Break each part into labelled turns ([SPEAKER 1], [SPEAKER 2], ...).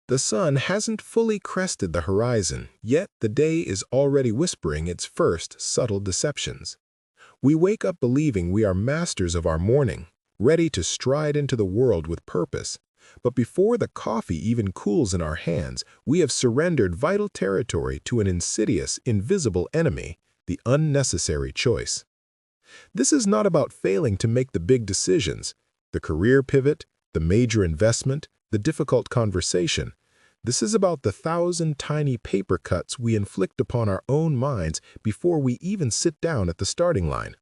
[SPEAKER 1] The sun hasn't fully crested the horizon, yet the day is already whispering its first subtle deceptions. We wake up believing we are masters of our morning, ready to stride into the world with purpose. But before the coffee even cools in our hands, we have surrendered vital territory to an insidious, invisible enemy, the unnecessary choice. This is not about failing to make the big decisions, the career pivot, the major investment, the difficult conversation. This is about the 1,000 tiny paper cuts we inflict upon our own minds before we even sit down at the starting line.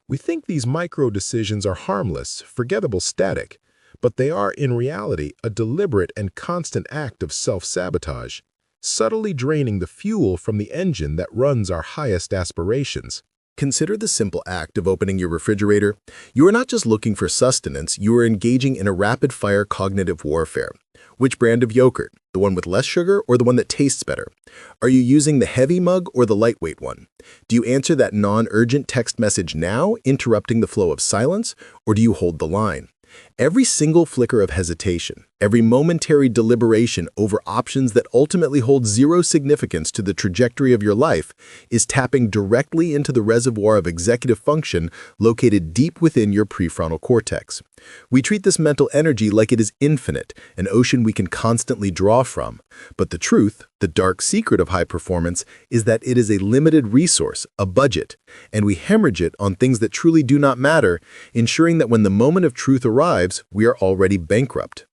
[SPEAKER 1] We think these micro-decisions are harmless, forgettable static, but they are in reality a deliberate and constant act of self-sabotage, subtly draining the fuel from the engine that runs our highest aspirations.
[SPEAKER 2] Consider the simple act of opening your refrigerator. You are not just looking for sustenance, you are engaging in a rapid-fire cognitive warfare. Which brand of yogurt? The one with less sugar or the one that tastes better? Are you using the heavy mug or the lightweight one? Do you answer that non-urgent text message now, interrupting the flow of silence, or do you hold the line? Every single flicker of hesitation, every momentary deliberation over options that ultimately hold zero significance to the trajectory of your life is tapping directly into the reservoir of executive function located deep within your prefrontal cortex. We treat this mental energy like it is infinite, an ocean we can constantly draw from. But the truth, the dark secret of high performance, is that it is a limited resource, a budget, and we hemorrhage it on things that truly do not matter, ensuring that when the moment of truth arrives, we are already bankrupt.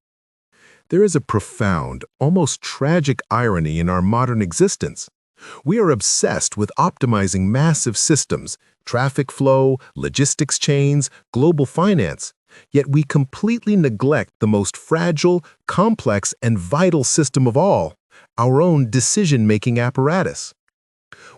[SPEAKER 1] There is a profound, almost tragic irony in our modern existence. We are obsessed with optimizing massive systems, traffic flow, logistics chains, global finance, yet we completely neglect the most fragile, complex, and vital system of all, our own decision-making apparatus.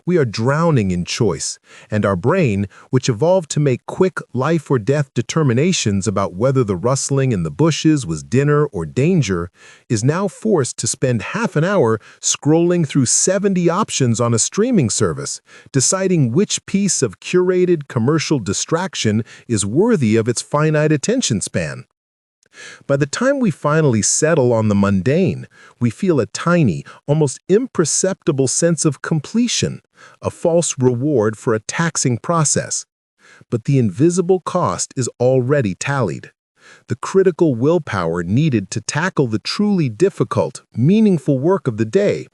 [SPEAKER 1] We are drowning in choice, and our brain, which evolved to make quick life-or-death determinations about whether the rustling in the bushes was dinner or danger, is now forced to spend half an hour scrolling through 70 options on a streaming service, deciding which piece of curated commercial distraction is worthy of its finite attention span. By the time we finally settle on the mundane, we feel a tiny, almost imperceptible sense of completion, a false reward for a taxing process. But the invisible cost is already tallied. The critical willpower needed to tackle the truly difficult, meaningful work of the day,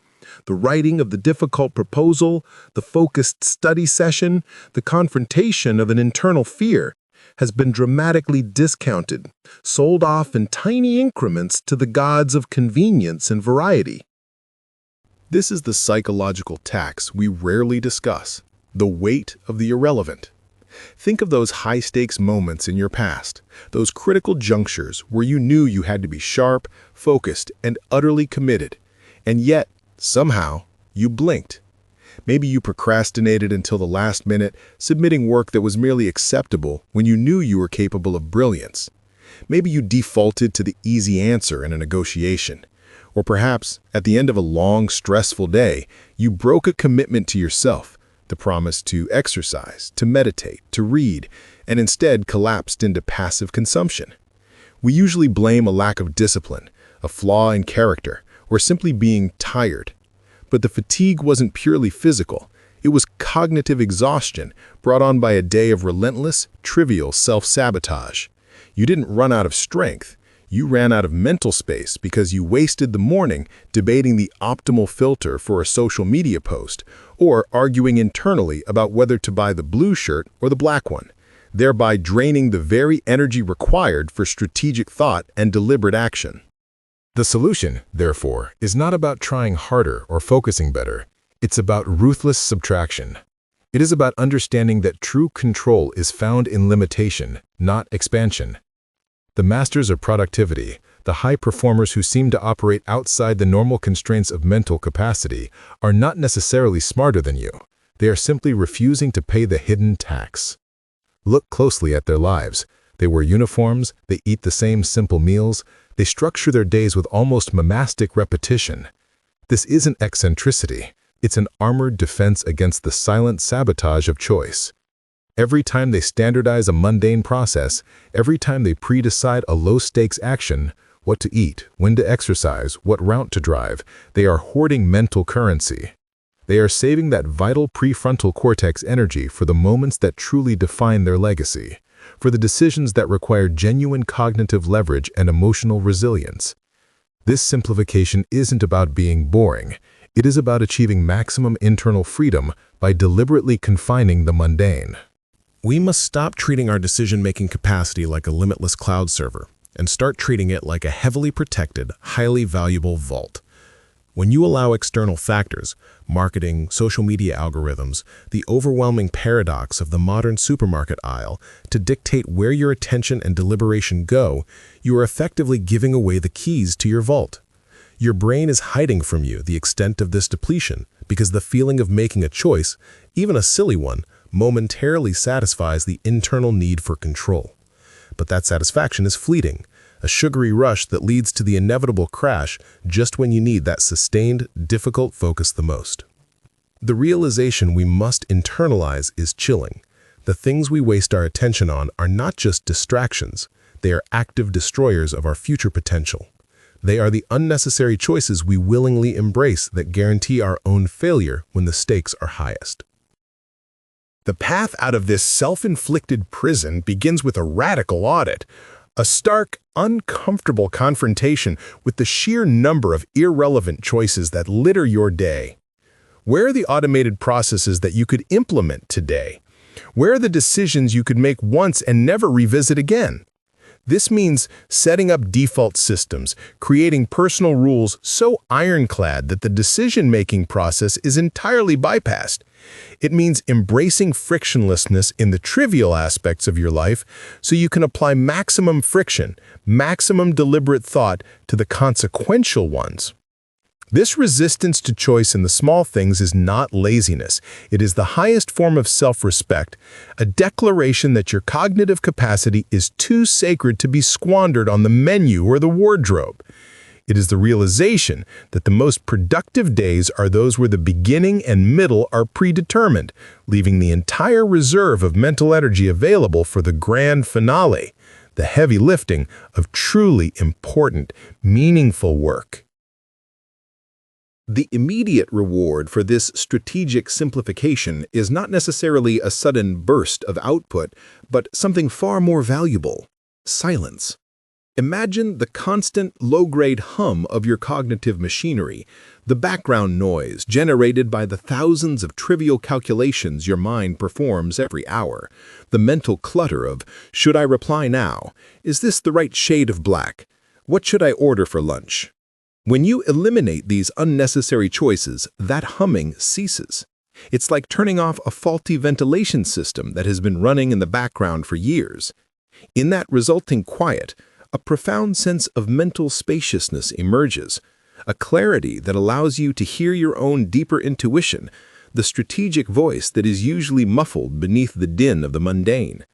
[SPEAKER 1] the writing of the difficult proposal, the focused study session, the confrontation of an internal fear, has been dramatically discounted, sold off in tiny increments to the gods of convenience and variety.
[SPEAKER 2] This is the psychological tax we rarely discuss, the weight of the irrelevant. Think of those high-stakes moments in your past, those critical junctures where you knew you had to be sharp, focused, and utterly committed, and yet, somehow, you blinked. Maybe you procrastinated until the last minute, submitting work that was merely acceptable when you knew you were capable of brilliance. Maybe you defaulted to the easy answer in a negotiation. Or perhaps, at the end of a long, stressful day, you broke a commitment to yourself, the promise to exercise, to meditate, to read, and instead collapsed into passive consumption. We usually blame a lack of discipline, a flaw in character, or simply being tired. But the fatigue wasn't purely physical. It was cognitive exhaustion brought on by a day of relentless, trivial self-sabotage. You didn't run out of strength. You ran out of mental space because you wasted the morning debating the optimal filter for a social media post or arguing internally about whether to buy the blue shirt or the black one, thereby draining the very energy required for strategic thought and deliberate action.
[SPEAKER 1] The solution, therefore, is not about trying harder or focusing better. It's about ruthless subtraction. It is about understanding that true control is found in limitation, not expansion. The masters of productivity, the high performers who seem to operate outside the normal constraints of mental capacity, are not necessarily smarter than you. They are simply refusing to pay the hidden tax. Look closely at their lives. They wear uniforms, they eat the same simple meals, they structure their days with almost monastic repetition. This isn't eccentricity. It's an armored defense against the silent sabotage of choice. Every time they standardize a mundane process, every time they pre-decide a low-stakes action,
[SPEAKER 2] what to eat, when to exercise, what route to drive. They are hoarding mental currency. They are saving that vital prefrontal cortex energy for the moments that truly define their legacy, for the decisions that require genuine cognitive leverage and emotional resilience. This simplification isn't about being boring. It is about achieving maximum internal freedom by deliberately confining the mundane. We must stop treating our decision-making capacity like a limitless cloud server and start treating it like a heavily protected, highly valuable vault. When you allow external factors, marketing, social media algorithms, the overwhelming paradox of the modern supermarket aisle, to dictate where your attention and deliberation go, you are effectively giving away the keys to your vault. Your brain is hiding from you the extent of this depletion because the feeling of making a choice, even a silly one, momentarily satisfies the internal need for control. But that satisfaction is fleeting, a sugary rush that leads to the inevitable crash just when you need that sustained, difficult focus the most. The realization we must internalize is chilling. The things we waste our attention on are not just distractions, they are active destroyers of our future potential. They are the unnecessary choices we willingly embrace that guarantee our own failure when the stakes are highest.
[SPEAKER 1] The path out of this self-inflicted prison begins with a radical audit, a stark, uncomfortable confrontation with the sheer number of irrelevant choices that litter your day. Where are the automated processes that you could implement today? Where are the decisions you could make once and never revisit again? This means setting up default systems, creating personal rules so ironclad that the decision-making process is entirely bypassed. It means embracing frictionlessness in the trivial aspects of your life so you can apply maximum friction, maximum deliberate thought to the consequential ones. This resistance to choice in the small things is not laziness. It is the highest form of self-respect, a declaration that your cognitive capacity is too sacred to be squandered on the menu or the wardrobe. It is the realization that the most productive days are those where the beginning and middle are predetermined, leaving the entire reserve of mental energy available for the grand finale, the heavy lifting of truly important, meaningful work.
[SPEAKER 2] The immediate reward for this strategic simplification is not necessarily a sudden burst of output, but something far more valuable: silence. Imagine the constant, low-grade hum of your cognitive machinery, the background noise generated by the thousands of trivial calculations your mind performs every hour, the mental clutter of, should I reply now? Is this the right shade of black? What should I order for lunch? When you eliminate these unnecessary choices, that humming ceases. It's like turning off a faulty ventilation system that has been running in the background for years. In that resulting quiet, a profound sense of mental spaciousness emerges, a clarity that allows you to hear your own deeper intuition, the strategic voice that is usually muffled beneath the din of the mundane.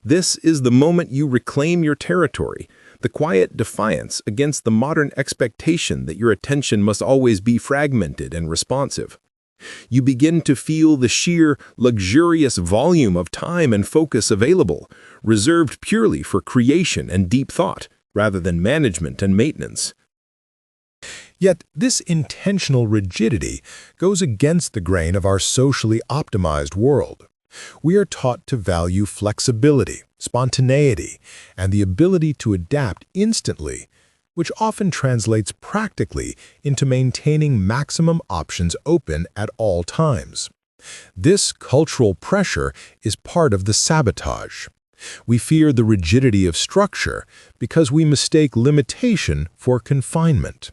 [SPEAKER 2] This is the moment you reclaim your territory, the quiet defiance against the modern expectation that your attention must always be fragmented and responsive. You begin to feel the sheer, luxurious volume of time and focus available, reserved purely for creation and deep thought, rather than management and maintenance.
[SPEAKER 1] Yet this intentional rigidity goes against the grain of our socially optimized world. We are taught to value flexibility, spontaneity, and the ability to adapt instantly, which often translates practically into maintaining maximum options open at all times. This cultural pressure is part of the sabotage. We fear the rigidity of structure because we mistake limitation for confinement.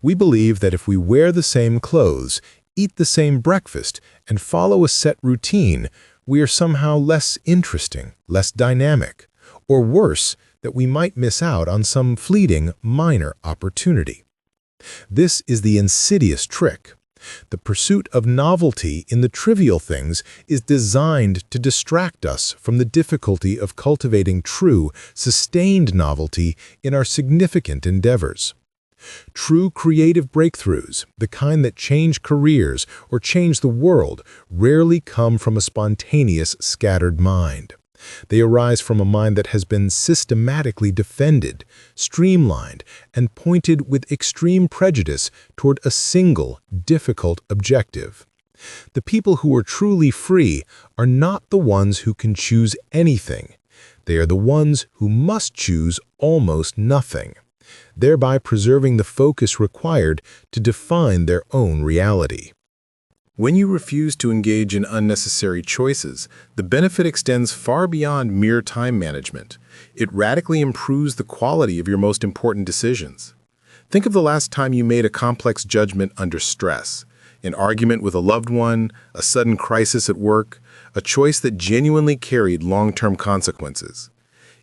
[SPEAKER 1] We believe that if we wear the same clothes, eat the same breakfast, and follow a set routine, we are somehow less interesting, less dynamic, or worse, that we might miss out on some fleeting, minor opportunity. This is the insidious trick. The pursuit of novelty in the trivial things is designed to distract us from the difficulty of cultivating true, sustained novelty in our significant endeavors. True creative breakthroughs, the kind that change careers or change the world, rarely come from a spontaneous, scattered mind.
[SPEAKER 2] They arise from a mind that has been systematically defended, streamlined, and pointed with extreme prejudice toward a single, difficult objective. The people who are truly free are not the ones who can choose anything. They are the ones who must choose almost nothing, thereby preserving the focus required to define their own reality.
[SPEAKER 1] When you refuse to engage in unnecessary choices, the benefit extends far beyond mere time management. It radically improves the quality of your most important decisions. Think of the last time you made a complex judgment under stress. An argument with a loved one, a sudden crisis at work, a choice that genuinely carried long-term consequences.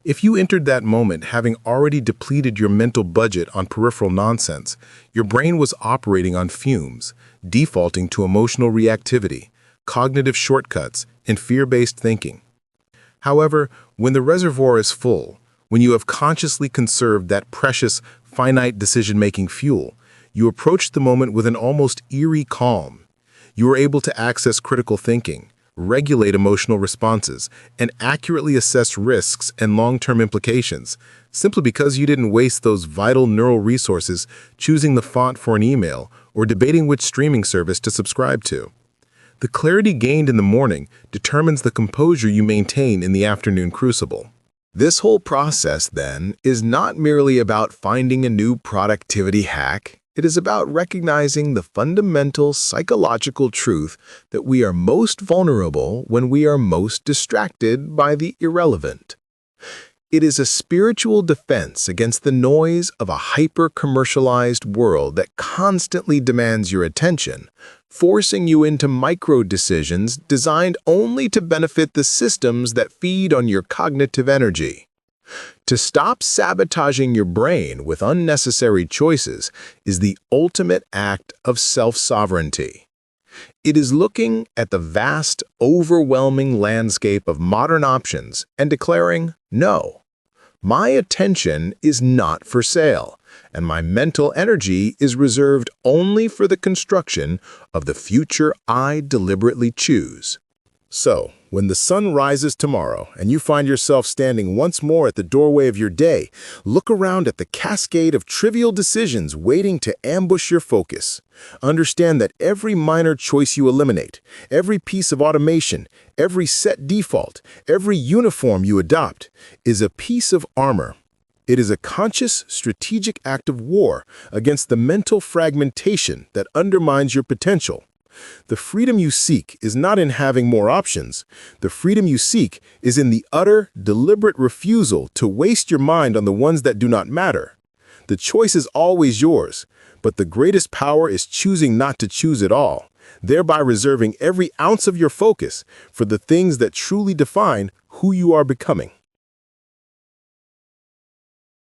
[SPEAKER 1] If you entered that moment having already depleted your mental budget on peripheral nonsense, your brain was operating on fumes, defaulting to emotional reactivity, cognitive shortcuts, and fear-based thinking. However, when the reservoir is full, when you have consciously conserved that precious, finite decision-making fuel, you approach the moment with an almost eerie calm. You are able to access critical thinking, regulate emotional responses, and accurately assess risks and long-term implications, simply because you didn't waste those vital neural resources choosing the font for an email or debating which streaming service to subscribe to. The clarity gained in the morning determines the composure you maintain in the afternoon crucible.
[SPEAKER 2] This whole process, then, is not merely about finding a new productivity hack. It is about recognizing the fundamental psychological truth that we are most vulnerable when we are most distracted by the irrelevant. It is a spiritual defense against the noise of a hyper-commercialized world that constantly demands your attention, forcing you into micro-decisions designed only to benefit the systems that feed on your cognitive energy. To stop sabotaging your brain with unnecessary choices is the ultimate act of self-sovereignty. It is looking at the vast, overwhelming landscape of modern options and declaring, "No, my attention is not for sale, and my mental energy is reserved only for the construction of the future I deliberately choose." So, when the sun rises tomorrow and you find yourself standing once more at the doorway of your day, look around at the cascade of trivial decisions waiting to ambush your focus. Understand that every minor choice you eliminate, every piece of automation, every set default, every uniform you adopt, is a piece of armor. It is a conscious, strategic act of war against the mental fragmentation that undermines your potential. The freedom you seek is not in having more options. The freedom you seek is in the utter, deliberate refusal to waste your mind on the ones that do not matter. The choice is always yours, but the greatest power is choosing not to choose at all, thereby reserving every ounce of your focus for the things that truly define who you are becoming.